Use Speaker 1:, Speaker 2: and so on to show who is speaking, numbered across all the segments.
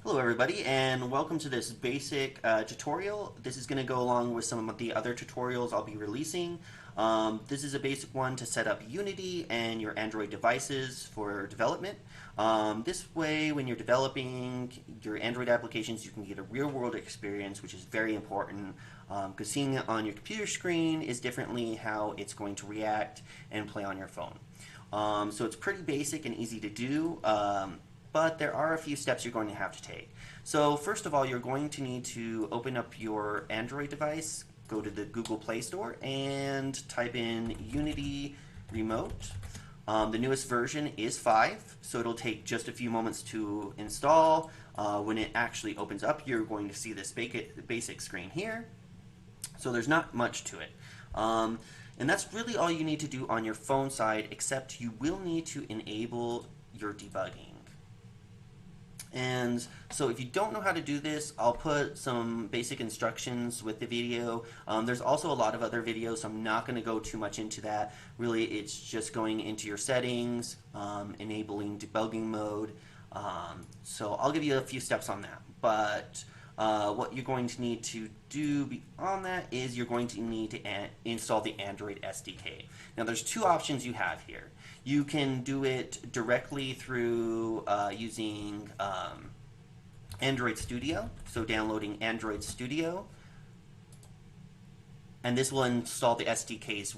Speaker 1: Hello everybody and welcome to this basic tutorial. This is going to go along with some of the other tutorials I'll be releasing. This is a basic one to set up Unity and your Android devices for development. This way when you're developing your Android applications you can get a real world experience, which is very important because seeing it on your computer screen is differently how it's going to react and play on your phone. So it's pretty basic and easy to do. But there are a few steps you're going to have to take. So first of all, you're going to need to open up your Android device, go to the Google Play Store, and type in Unity Remote. The newest version is 5, so it'll take just a few moments to install. When it actually opens up, you're going to see this basic screen here. So there's not much to it. And that's really all you need to do on your phone side, except you will need to enable your debugging. And so if you don't know how to do this, I'll put some basic instructions with the video. There's also a lot of other videos, so I'm not going to go too much into that. Really, it's just going into your settings, enabling debugging mode. So I'll give you a few steps on that. But what you're going to need to do beyond that is you're going to need to install the Android SDK. Now there's two options you have here. You can do it directly through using Android Studio, so downloading Android Studio, and this will install the SDKs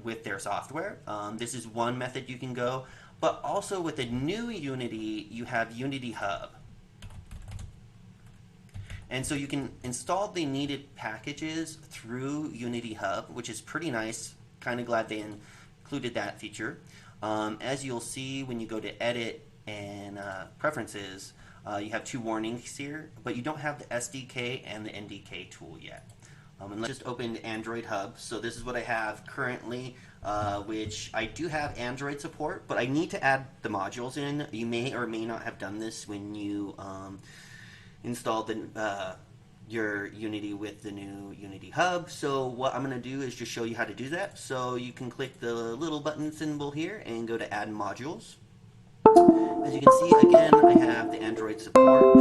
Speaker 1: with their software. This is one method you can go, but also with the new Unity, you have Unity Hub. And so you can install the needed packages through Unity Hub, which is pretty nice. Kind of glad they included that feature. As you'll see when you go to Edit and Preferences, you have two warnings here, but you don't have the SDK and the NDK tool yet. And let's just open Android Hub. So this is what I have currently, which I do have Android support, but I need to add the modules in. You may or may not have done this when you installed your Unity with the new Unity Hub. So what I'm going to do is just show you how to do that. So you can click the little button symbol here and go to Add Modules. As you can see, again, I have the Android support,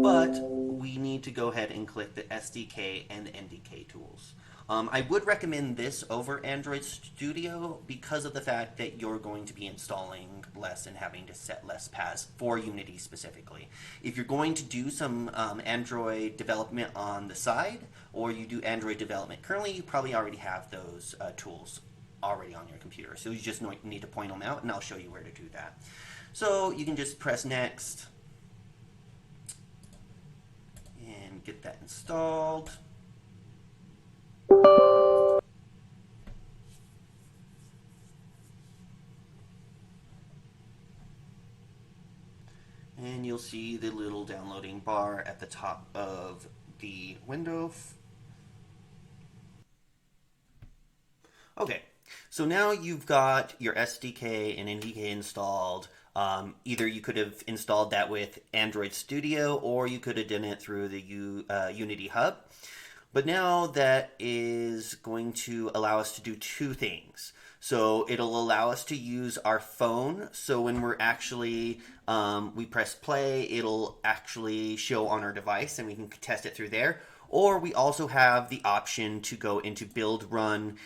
Speaker 1: but we need to go ahead and click the SDK and the NDK tools. I would recommend this over Android Studio because of the fact that you're going to be installing less and having to set less paths for Unity specifically. If you're going to do some Android development on the side, or you do Android development currently, you probably already have those tools already on your computer. So you just need to point them out, and I'll show you where to do that. So you can just press Next and get that installed. And you'll see the little downloading bar at the top of the window. Okay, so now you've got your SDK and NDK installed. Either you could have installed that with Android Studio, or you could have done it through the Unity Hub. But now that is going to allow us to do two things. So it'll allow us to use our phone. So when we're actually, we press play, it'll actually show on our device and we can test it through there. Or we also have the option to go into build run,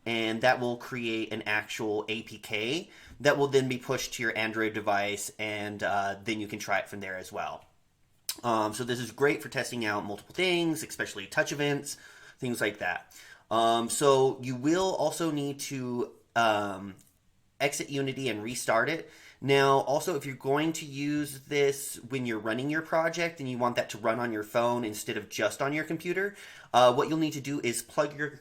Speaker 1: and that will create an actual APK that will then be pushed to your Android device, and then you can try it from there as well. So this is great for testing out multiple things, especially touch events, things like that. So you will also need to exit Unity and restart it. Now, also, if you're going to use this when you're running your project and you want that to run on your phone instead of just on your computer, what you'll need to do is plug your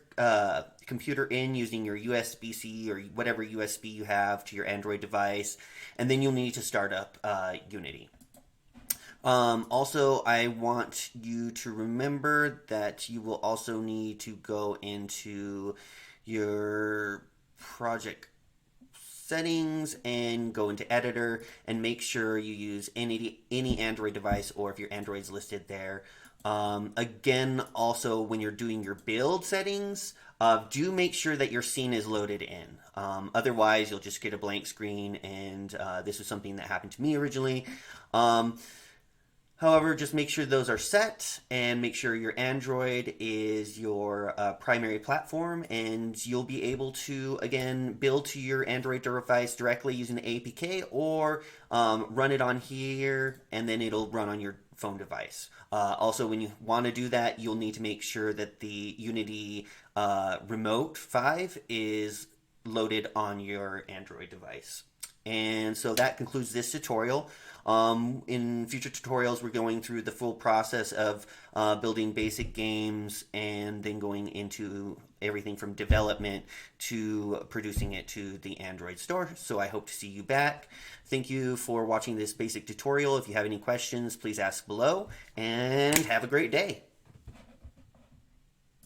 Speaker 1: computer in using your USB-C or whatever USB you have to your Android device, and then you'll need to start up Unity. Also, I want you to remember that you will also need to go into your project settings and go into editor and make sure you use any Android device, or if your Android's listed there. Again, also when you're doing your build settings, do make sure that your scene is loaded in. Otherwise, you'll just get a blank screen, and this was something that happened to me originally. However, just make sure those are set and make sure your Android is your primary platform, and you'll be able to, again, build to your Android device directly using the APK, or run it on here and then it'll run on your phone device. Also, when you want to do that, you'll need to make sure that the Unity Remote 5 is loaded on your Android device. And so that concludes this tutorial. In future tutorials, we're going through the full process of building basic games and then going into everything from development to producing it to the Android store. So I hope to see you back. Thank you for watching this basic tutorial. If you have any questions, please ask below, and have a great day.